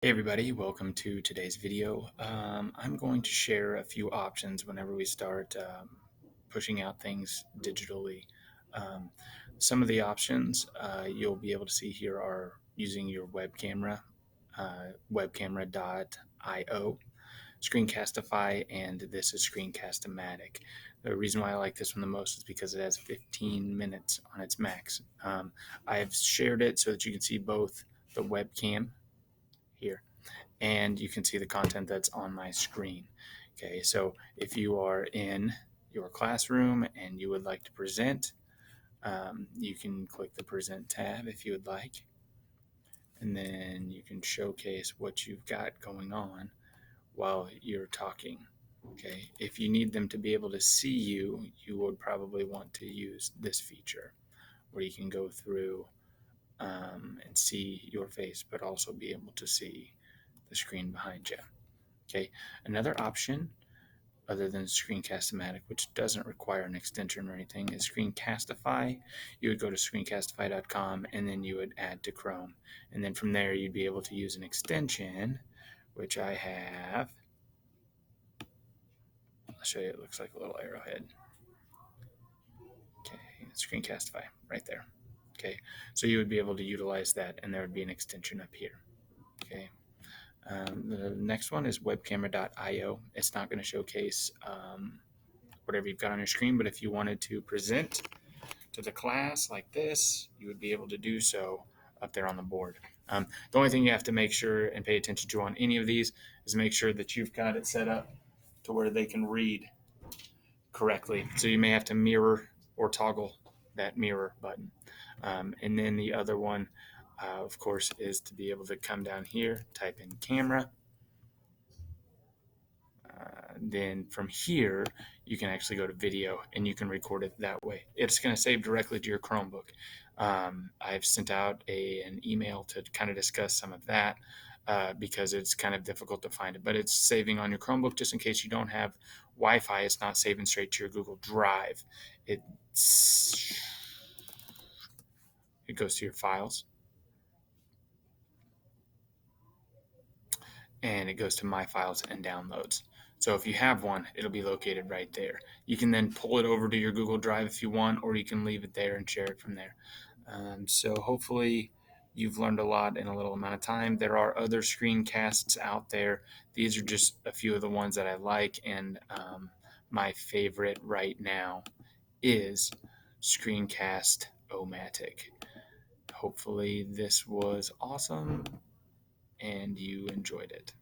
Hey everybody, welcome to today's video. I'm going to share a few options whenever we start pushing out things digitally. Um, some of the options you'll be able to see here are using your web camera, webcamera.io, Screencast-o-matic, and this is Screencast-o-matic. The reason why I like this one the most is because it has 15 minutes on its max. I've shared it so that you can see both the webcam here and you can see the content that's on my screen. Okay, so if you are in your classroom and you would like to present, you can click the present tab if you would like, and then you can showcase what you've got going on while you're talking. Okay, if you need them to be able to see you, you would probably want to use this feature where you can go through and see your face, but also be able to see the screen behind you. Okay, another option other than Screencast-o-matic, which doesn't require an extension or anything, is Screencast-ify. You would go to screencast-ify.com and then you would add to Chrome. And then from there, you'd be able to use an extension, which I have. I'll show you, it looks like a little arrowhead. Okay, Screencast-ify right there. Okay, so you would be able to utilize that and there would be an extension up here. Okay. The next one is webcamera.io. It's not going to showcase whatever you've got on your screen, but if you wanted to present to the class like this, you would be able to do so up there on the board. The only thing you have to make sure and pay attention to on any of these is make sure that you've got it set up to where they can read correctly. So you may have to mirror or toggle that mirror button. And then the other one, of course, is to be able to come down here, type in camera. Then from here, you can actually go to video and you can record it that way. It's going to save directly to your Chromebook. I've sent out an email to kind of discuss some of that because it's kind of difficult to find it, but it's saving on your Chromebook just in case you don't have Wi-Fi. It's not saving straight to your Google Drive. It goes to your files and it goes to my files and downloads. So if you have one, it'll be located right there. You can then pull it over to your Google Drive if you want, or you can leave it there and share it from there. So hopefully you've learned a lot in a little amount of time. There are other screencasts out there. These are just a few of the ones that I like, and my favorite right now is Screencast-o-matic. Hopefully this was awesome and you enjoyed it.